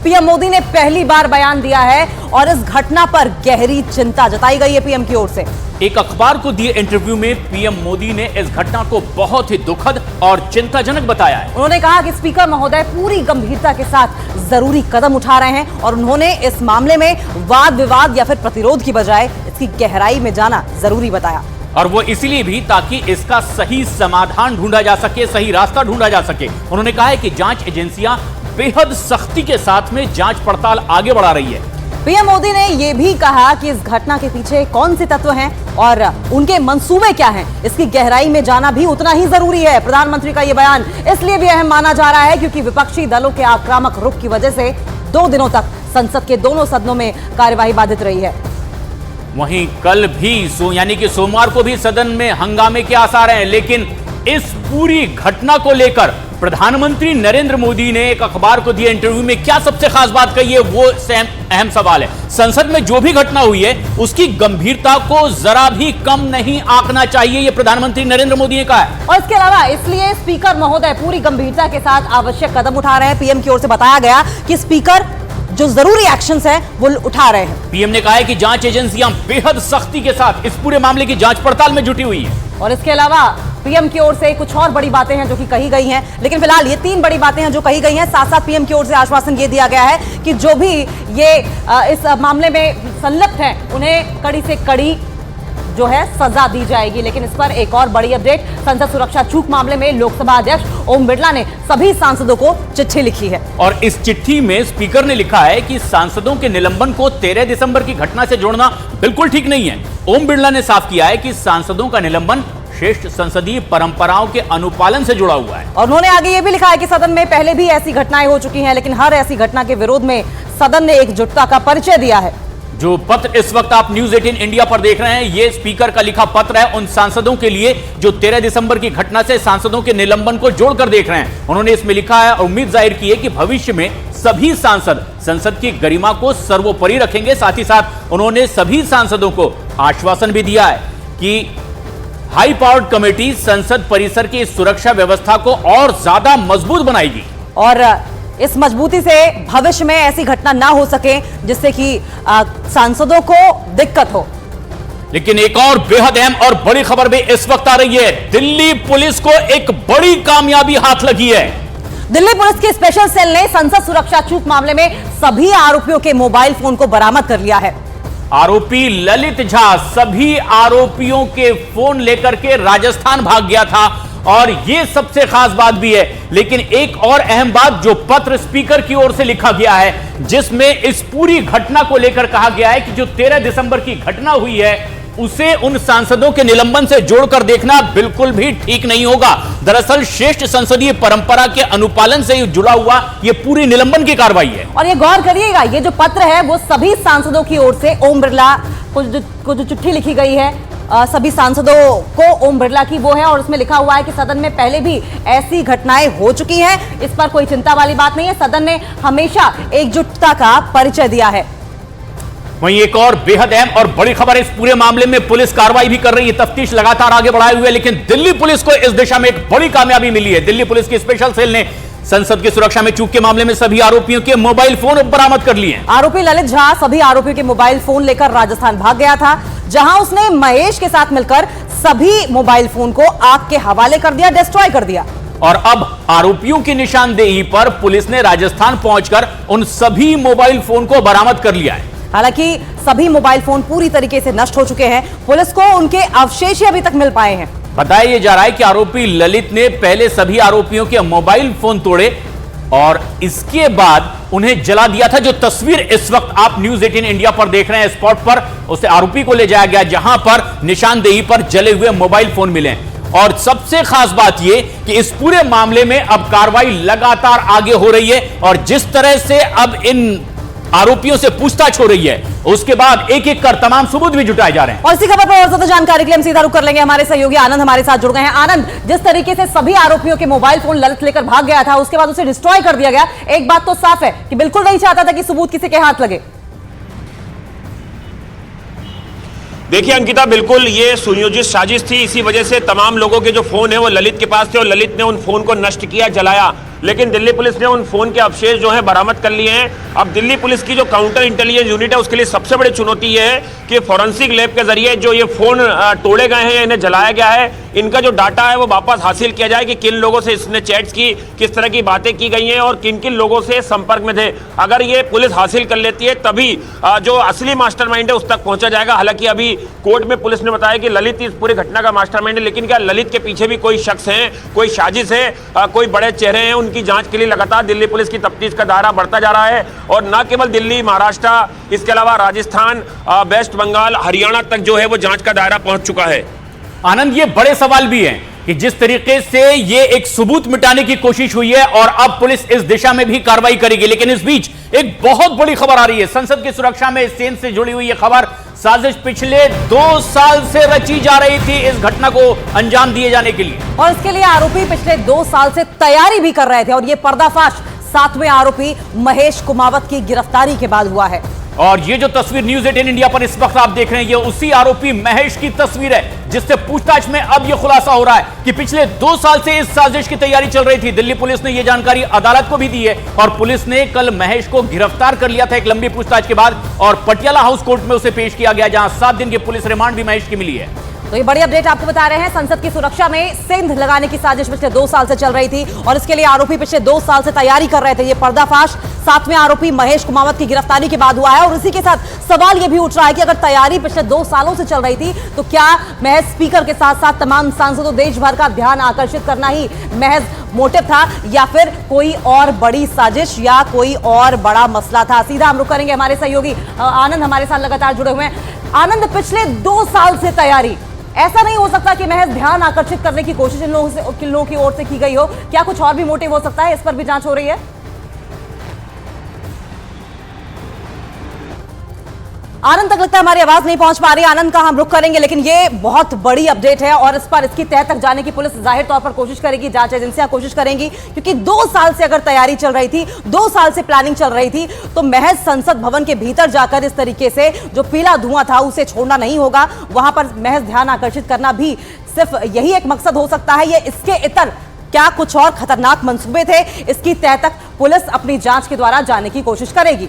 PM Modi ने पहली बार बयान दिया है और इस घटना पर गहरी चिंता जताई गई है पीएम की ओर से। एक अखबार को दिए इंटरव्यू में पीएम मोदी ने इस घटना को बहुत ही दुखद और चिंताजनक बताया है। उन्होंने कहा कि स्पीकर महोदय पूरी गंभीरता के साथ जरूरी कदम उठा रहे हैं और उन्होंने इस मामले में वाद विवाद या फिर प्रतिरोध की बजाय इसकी गहराई में जाना जरूरी बताया। और वो इसलिए भी ताकि इसका सही समाधान ढूंढा जा सके, सही रास्ता ढूंढा जा सके। उन्होंने कहा है कि जांच एजेंसियां बेहद सख्ती के साथ में जांच पड़ताल आगे बढ़ा रही है। पीएम मोदी ने यह भी कहा कि इस घटना के पीछे कौन से तत्व हैं और उनके मंसूबे क्या हैं, इसकी गहराई में जाना भी उतना ही जरूरी है। प्रधानमंत्री का यह बयान इसलिए भी अहम माना जा रहा है क्योंकि विपक्षी दलों के आक्रामक रुख की वजह से 2 दिनों तक संसद के दोनों सदनों में कार्यवाही बाधित रही है। वहीं कल भी यानी कि सोमवार को भी सदन में हंगामे के आसार हैं, लेकिन इस पूरी घटना को लेकर प्रधानमंत्री नरेंद्र मोदी ने एक अखबार को दिए इंटरव्यू में क्या सबसे खास बात कही है, वो अहम सवाल है। संसद में जो भी घटना हुई है उसकी गंभीरता को जरा भी कम नहीं आंकना चाहिए, ये प्रधानमंत्री नरेंद्र मोदी ने कहा है। और इसके अलावा इसलिए स्पीकर महोदय पूरी गंभीरता के साथ आवश्यक कदम उठा रहे हैं। पीएम की ओर से बताया गया कि स्पीकर जो जरूरी एक्शंस हैं वो उठा रहे हैं। पीएम ने कहा है कि जांच एजेंसियां बेहद सख्ती के साथ इस पूरे मामले की जांच पड़ताल में जुटी हुई है। और इसके अलावा पीएम की ओर से कुछ और बड़ी बातें हैं जो कि कही गई हैं, लेकिन फिलहाल ये 3 बड़ी बातें हैं जो कही गई हैं। साथ साथ पीएम की ओर से आश्वासन ये दिया गया है कि जो भी ये इस मामले में संलिप्त हैं उन्हें कड़ी से कड़ी जो है सजा दी जाएगी। लेकिन इस पर एक और बड़ी अपडेट, संसद सुरक्षा चूक मामले में लोकसभा अध्यक्ष ओम बिरला ने सभी सांसदों को चिट्ठी लिखी है। और इस चिट्ठी में स्पीकर ने लिखा है कि सांसदों के निलंबन को 13 दिसंबर की घटना से जोड़ना बिल्कुल ठीक नहीं है। ओम बिरला ने साफ किया है कि सांसदों का निलंबन श्रेष्ठ संसदीय परंपराओं के अनुपालन से जुड़ा हुआ है। और उन्होंने आगे ये भी लिखा है कि सदन में पहले भी ऐसी घटनाएं हो चुकी हैं, लेकिन हर ऐसी घटना के विरोध में सदन ने एकजुटता का परिचय दिया है। जो पत्र इस वक्त आप न्यूज 18 इंडिया पर देख रहे हैं, ये स्पीकर का लिखा पत्र है उन सांसदों के लिए जो 13 दिसंबर की घटना से सांसदों के निलंबन को जोड़कर देख रहे हैं। उन्होंने इसमें लिखा है और उम्मीद जाहिर की है कि भविष्य में सभी सांसद संसद की गरिमा को सर्वोपरि रखेंगे। साथ ही साथ उन्होंने सभी सांसदों को आश्वासन भी दिया है कि हाई पावर्ड कमेटी संसद परिसर की सुरक्षा व्यवस्था को और ज्यादा मजबूत बनाएगी और इस मजबूती से भविष्य में ऐसी घटना ना हो सके जिससे कि सांसदों को दिक्कत हो। लेकिन एक और बेहद अहम और बड़ी खबर भी इस वक्त आ रही है। दिल्ली पुलिस को एक बड़ी कामयाबी हाथ लगी है। दिल्ली पुलिस के स्पेशल सेल ने संसद सुरक्षा चूक मामले में सभी आरोपियों के मोबाइल फोन को बरामद कर लिया है। आरोपी ललित झा सभी आरोपियों के फोन लेकर के राजस्थान भाग गया था और यह सबसे खास बात भी है। लेकिन एक और अहम बात, जो पत्र स्पीकर की ओर से लिखा गया है जिसमें इस पूरी घटना को लेकर कहा गया है कि जो 13 दिसंबर की घटना हुई है उसे उन सांसदों के निलंबन से जोड़कर देखना बिल्कुल भी ठीक नहीं होगा। दरअसल श्रेष्ठ संसदीय परंपरा के अनुपालन से जुड़ा हुआ यह पूरी निलंबन की कार्रवाई है। और ये गौर करिएगा, ये जो पत्र है वो सभी सांसदों की ओर से ओम बिरला को जो चिट्ठी लिखी गई है सभी सांसदों को ओम बिरला की वो है और उसमें लिखा हुआ है कि सदन में पहले भी ऐसी घटनाएं हो चुकी हैं, इस पर कोई चिंता वाली बात नहीं है। सदन ने हमेशा एकजुटता का परिचय दिया है। वहीं एक और बेहद अहम और बड़ी खबर है, इस पूरे मामले में पुलिस कार्रवाई भी कर रही है, तफ्तीश लगातार आगे बढ़ाए हुए। लेकिन दिल्ली पुलिस को इस दिशा में एक बड़ी कामयाबी मिली है। दिल्ली पुलिस की स्पेशल सेल ने संसद की सुरक्षा में चूक के मामले में सभी आरोपियों के मोबाइल फोन बरामद कर लिए हैं। आरोपी ललित झा सभी आरोपियों के मोबाइल फोन लेकर राजस्थान भाग गया था, जहां उसने महेश के साथ मिलकर सभी मोबाइल फोन को आग के हवाले कर दिया, डिस्ट्रॉय कर दिया। और अब आरोपियों की निशानदेही पर पुलिस ने राजस्थान पहुंचकर उन सभी मोबाइल फोन को बरामद कर लिया है। हालांकि सभी मोबाइल फोन पूरी तरीके से नष्ट हो चुके हैं, पुलिस को उनके अवशेष ही अभी तक मिल पाए हैं। बताया जा रहा है कि आरोपी ललित ने पहले सभी आरोपियों के मोबाइल फोन तोड़े और इसके बाद उन्हें जला दिया था। जो तस्वीर इस वक्त आप न्यूज 18 इंडिया पर देख रहे हैं, स्पॉट पर उसे आरोपी को ले जाया गया जहां पर निशानदेही पर जले हुए मोबाइल फोन मिले। और सबसे खास बात यह कि इस पूरे मामले में अब कार्रवाई लगातार आगे हो रही है और जिस तरह से अब इन आरोपियों से पूछताछ हो रही है उसके बाद एक एक कर तमाम सबूत भी जुटाए जा रहे हैं। और इसी खबर पर और ज्यादा जानकारी के लिए हम सीधा रुख कर लेंगे, हमारे सहयोगी आनंद हमारे साथ जुड़ गए हैं। आनंद, जिस तरीके से सभी आरोपियों के मोबाइल फोन ललित लेकर भाग गया था, उसके बाद उसे डिस्ट्रॉय कर दिया गया, एक बात तो साफ है कि बिल्कुल नहीं चाहता था कि सबूत किसी के हाथ लगे। देखिए अंकिता, बिल्कुल ये सुनियोजित साजिश थी। इसी वजह से तमाम लोगों के जो फोन है वो ललित के पास थे और ललित ने उन फोन को नष्ट किया, जलाया। लेकिन दिल्ली पुलिस ने उन फोन के अवशेष जो है बरामद कर लिए हैं। अब दिल्ली पुलिस की जो काउंटर इंटेलिजेंस यूनिट है उसके लिए सबसे बड़ी चुनौती यह है कि फॉरेंसिक लैब के जरिए जो ये फोन तोड़े गए हैं या इन्हें जलाया गया है, इनका जो डाटा है वो वापस हासिल किया जाए कि किन लोगों से इसने चैट्स की, किस तरह की बातें की गई हैं और किन किन लोगों से संपर्क में थे। अगर ये पुलिस हासिल कर लेती है तभी जो असली मास्टरमाइंड है उस तक पहुंचा जाएगा। हालांकि अभी कोर्ट में पुलिस ने बताया कि ललित इस पूरी घटना का मास्टरमाइंड है, लेकिन क्या ललित के पीछे भी कोई शख्स है, कोई साजिश है, कोई बड़े चेहरे हैं? उनकी जांच के लिए लगातार दिल्ली पुलिस की तफ्तीश का दायरा बढ़ता जा रहा है और न केवल दिल्ली, महाराष्ट्र, इसके अलावा राजस्थान, वेस्ट बंगाल, हरियाणा तक जो है वो जांच का दायरा पहुंच चुका है। आनंद, ये बड़े सवाल भी हैं कि जिस तरीके से ये एक सबूत मिटाने की कोशिश हुई है और अब पुलिस इस दिशा में भी कार्रवाई करेगी, लेकिन इस बीच एक बहुत बड़ी खबर आ रही है। संसद की सुरक्षा में सेन से जुड़ी हुई यह खबर, साजिश पिछले 2 साल से रची जा रही थी इस घटना को अंजाम दिए जाने के लिए, और इसके लिए आरोपी पिछले 2 साल से तैयारी भी कर रहे थे और यह पर्दाफाश 7वें आरोपी महेश कुमावत की गिरफ्तारी के बाद हुआ है। और ये जो तस्वीर न्यूज़ 18 इंडिया पर इस वक्त आप देख रहे हैं, ये उसी आरोपी महेश की तस्वीर है जिससे पूछताछ में अब ये खुलासा हो रहा है कि पिछले 2 साल से इस साजिश की तैयारी चल रही थी। दिल्ली पुलिस ने यह जानकारी अदालत को भी दी है और पुलिस ने कल महेश को गिरफ्तार कर लिया था एक लंबी पूछताछ के बाद और पटियाला हाउस कोर्ट में उसे पेश किया गया, जहां 7 दिन की पुलिस रिमांड भी महेश की मिली है। तो ये बड़ी अपडेट आपको बता रहे हैं। संसद की सुरक्षा में सेंध लगाने की साजिश पिछले 2 साल से चल रही थी और इसके लिए आरोपी पिछले 2 साल से तैयारी कर रहे थे। ये पर्दाफाश 7वें आरोपी महेश कुमावत की गिरफ्तारी के बाद हुआ है और इसी के साथ सवाल यह भी उठ रहा है कि अगर तैयारी पिछले 2 सालों से चल रही थी तो क्या महज स्पीकर के साथ साथ तमाम सांसदों, देश भर का ध्यान आकर्षित करना ही महज मोटिव था या फिर कोई और बड़ी साजिश या कोई और बड़ा मसला था? सीधा हम रुक करेंगे, हमारे सहयोगी आनंद हमारे साथ लगातार जुड़े हुए हैं। आनंद, पिछले 2 साल से तैयारी, ऐसा नहीं हो सकता कि महज ध्यान आकर्षित करने की कोशिश इन लोगों की ओर से की गई हो? क्या कुछ और भी मोटिव हो सकता है? इस पर भी जांच हो रही है। आनंद तक लगता है हमारी आवाज नहीं पहुंच पा रही। आनंद का हम रुक करेंगे, लेकिन ये बहुत बड़ी अपडेट है और इस पर इसकी तह तक जाने की पुलिस जाहिर तौर पर कोशिश करेगी, जांच एजेंसियां कोशिश करेंगी, क्योंकि 2 साल से अगर तैयारी चल रही थी, 2 साल से प्लानिंग चल रही थी, तो महज संसद भवन के भीतर जाकर इस तरीके से जो पीला धुआं था उसे छोड़ना नहीं होगा। वहां पर महज ध्यान आकर्षित करना भी सिर्फ यही एक मकसद हो सकता है। ये इसके इतर क्या कुछ और खतरनाक मंसूबे थे, इसकी तह तक पुलिस अपनी जांच के द्वारा जाने की कोशिश करेगी।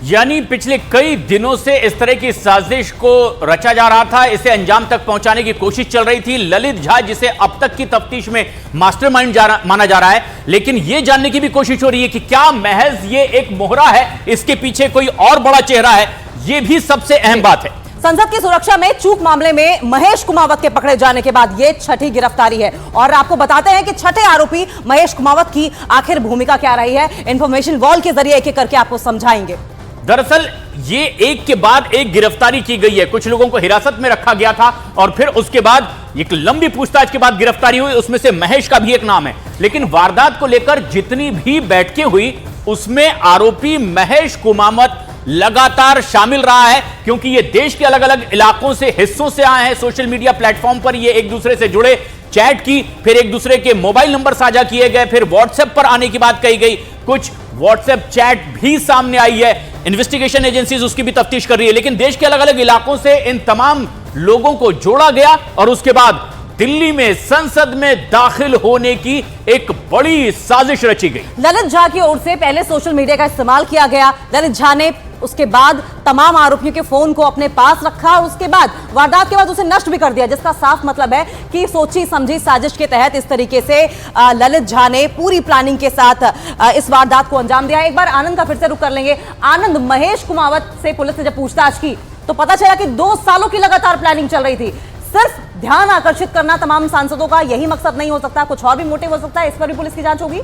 यानी पिछले कई दिनों से इस तरह की साजिश को रचा जा रहा था, इसे अंजाम तक पहुंचाने की कोशिश चल रही थी। ललित झा, जिसे अब तक की तफ्तीश में मास्टरमाइंड माना जा रहा है, लेकिन यह जानने की भी कोशिश हो रही है कि क्या महज ये एक मोहरा है, इसके पीछे कोई और बड़ा चेहरा है? यह भी सबसे अहम बात है। संसद की सुरक्षा में चूक मामले में महेश कुमावत के पकड़े जाने के बाद यह 6ठी गिरफ्तारी है और आपको बताते हैं कि 6ठे आरोपी महेश कुमावत की आखिर भूमिका क्या रही है। इंफॉर्मेशन वॉल के जरिए एक एक करके आपको समझाएंगे। दरअसल ये एक के बाद एक गिरफ्तारी की गई है। कुछ लोगों को हिरासत में रखा गया था और फिर उसके बाद एक लंबी पूछताछ के बाद गिरफ्तारी हुई, उसमें से महेश का भी एक नाम है। लेकिन वारदात को लेकर जितनी भी बैठकें हुई उसमें आरोपी महेश कुमावत लगातार शामिल रहा है, क्योंकि ये देश के अलग अलग इलाकों से, हिस्सों से आए हैं। सोशल मीडिया प्लेटफॉर्म पर ये एक दूसरे से जुड़े, चैट की, फिर एक दूसरे के मोबाइल नंबर साझा किए गए, फिर व्हाट्सएप पर आने की बात कही गई, कुछ व्हाट्सएप चैट भी सामने आई है। इन्वेस्टिगेशन एजेंसीज उसकी भी तफ्तीश कर रही है, लेकिन देश के अलग अलग इलाकों से इन तमाम लोगों को जोड़ा गया और उसके बाद दिल्ली में संसद में दाखिल होने की एक बड़ी साजिश रची गई। ललित झा की ओर से पहले सोशल मीडिया का इस्तेमाल किया गया। ललित झा ने उसके बाद तमाम आरोपियों के फोन को अपने पास रखा और उसके बाद वारदात के बाद उसे नष्ट भी कर दिया, जिसका साफ मतलब है कि सोची समझी साजिश के तहत इस तरीके से ललित झा ने पूरी प्लानिंग के साथ इस वारदात को अंजाम दिया। एक बार आनंद का फिर से रुख कर लेंगे। आनंद, महेश कुमावत से पुलिस ने जब पूछताछ की तो पता चला कि 2 सालों की लगातार प्लानिंग चल रही थी। सिर्फ ध्यान आकर्षित करना तमाम सांसदों का यही मकसद नहीं हो सकता, कुछ और भी मोटिव हो सकता है। इस पर भी पुलिस की जांच होगी।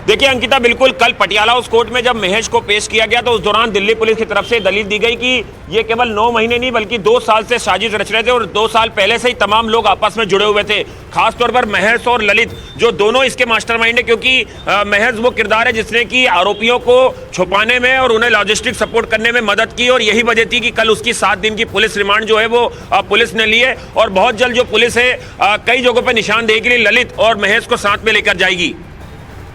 देखिए अंकिता, बिल्कुल कल पटियाला हाउस कोर्ट में जब महेश को पेश किया गया तो उस दौरान दिल्ली पुलिस की तरफ से दलील दी गई कि ये केवल 9 महीने नहीं बल्कि 2 साल से साजिश रच रहे थे और 2 साल पहले से ही तमाम लोग आपस में जुड़े हुए थे। खासतौर पर महेश और ललित, जो दोनों इसके मास्टरमाइंड है, क्योंकि महेश वो किरदार है जिसने कि आरोपियों को छुपाने में और उन्हें लॉजिस्टिक सपोर्ट करने में मदद की और यही वजह थी कि कल उसकी 7 दिन की पुलिस रिमांड जो है वो पुलिस ने ली है और बहुत जल्द जो पुलिस है कई जगहों पर निशानदेही के लिए ललित और महेश को साथ में लेकर जाएगी।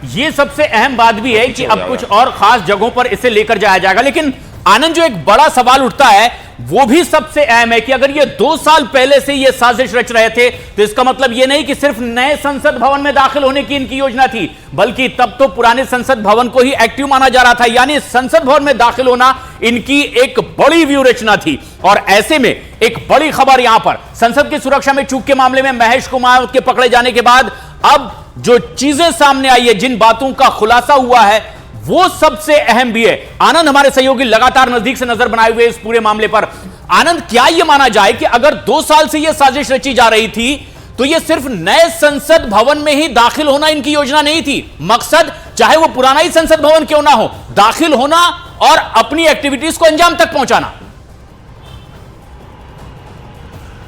ये सबसे अहम बात भी है कि अब कुछ और खास जगहों पर इसे लेकर जाया जाएगा। लेकिन आनंद, जो एक बड़ा सवाल उठता है वो भी सबसे अहम है कि अगर ये 2 साल पहले से ये साजिश रच रहे थे तो इसका मतलब ये नहीं कि सिर्फ नए संसद भवन में दाखिल होने की इनकी योजना थी, बल्कि तब तो पुराने संसद भवन को ही एक्टिव माना जा रहा था। यानी संसद भवन में दाखिल होना इनकी एक बड़ी व्यू रचना थी। और ऐसे में एक बड़ी खबर यहां पर, संसद की सुरक्षा में चूक के मामले में महेश कुमावत के पकड़े जाने के बाद अब जो चीजें सामने आई है, जिन बातों का खुलासा हुआ है, वो सबसे अहम भी है। आनंद हमारे सहयोगी लगातार नजदीक से नजर बनाए हुए इस पूरे मामले पर। आनंद, क्या यह माना जाए कि अगर 2 साल से यह साजिश रची जा रही थी तो यह सिर्फ नए संसद भवन में ही दाखिल होना इनकी योजना नहीं थी? मकसद चाहे वो पुराना ही संसद भवन क्यों ना हो, दाखिल होना और अपनी एक्टिविटीज को अंजाम तक पहुंचाना।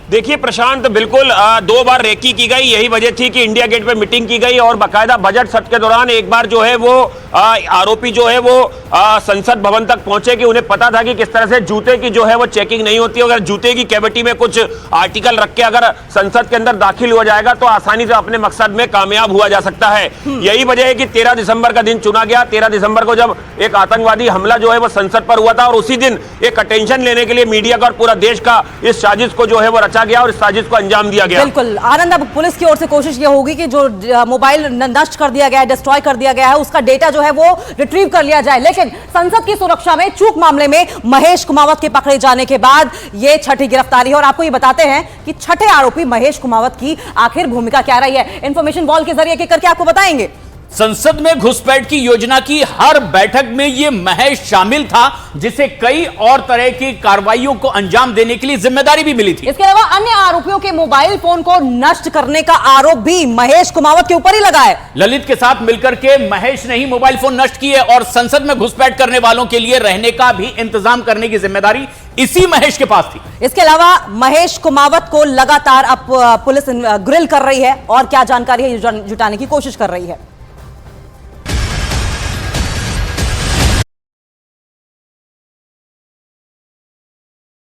देखिए प्रशांत, बिल्कुल 2 बार रेकी की गई। यही वजह थी कि इंडिया गेट पे मीटिंग की गई और बाकायदा बजट सत्र के दौरान एक बार जो है वो आरोपी जो है वो संसद भवन तक पहुंचे कि उन्हें पता था कि किस तरह से जूते की जो है वो चेकिंग नहीं होती। अगर जूते की कैविटी में कुछ आर्टिकल रख के अगर संसद के अंदर दाखिल हुआ जाएगा तो आसानी से अपने मकसद में कामयाब हुआ जा सकता है। यही वजह है कि 13 दिसंबर का दिन चुना गया। 13 दिसंबर को जब एक आतंकवादी हमला जो है वो संसद पर हुआ था और उसी दिन एक अटेंशन लेने के लिए मीडिया का और पूरा देश का इस साजिश को जो है वो रचा गया और इस साजिश को अंजाम दिया गया। बिल्कुल आनंद, अब पुलिस की ओर से कोशिश यह होगी कि जो मोबाइल नष्ट कर दिया गया है, डिस्ट्रॉय कर दिया गया है, उसका डेटा जो है वो रिट्रीव कर लिया जाए। लेकिन संसद की सुरक्षा में चूक मामले में महेश कुमावत के पकड़े जाने के बाद यह छठी गिरफ्तारी है। और आपको यह बताते हैं कि छठे आरोपी महेश कुमावत की आखिर भूमिका क्या रही है, इंफॉर्मेशन वॉल के जरिए करके आपको बताएंगे। संसद में घुसपैठ की योजना की हर बैठक में यह महेश शामिल था, जिसे कई और तरह की कार्रवाइयों को अंजाम देने के लिए जिम्मेदारी भी मिली थी। इसके अलावा अन्य आरोपियों के मोबाइल फोन को नष्ट करने का आरोप भी महेश कुमावत के ऊपर ही लगा है। ललित के साथ मिलकर के महेश ने ही मोबाइल फोन नष्ट किए और संसद में घुसपैठ करने वालों के लिए रहने का भी इंतजाम करने की जिम्मेदारी इसी महेश के पास थी। इसके अलावा महेश कुमावत को लगातार अब पुलिस ग्रिल कर रही है और क्या जानकारी है जुटाने की कोशिश कर रही है।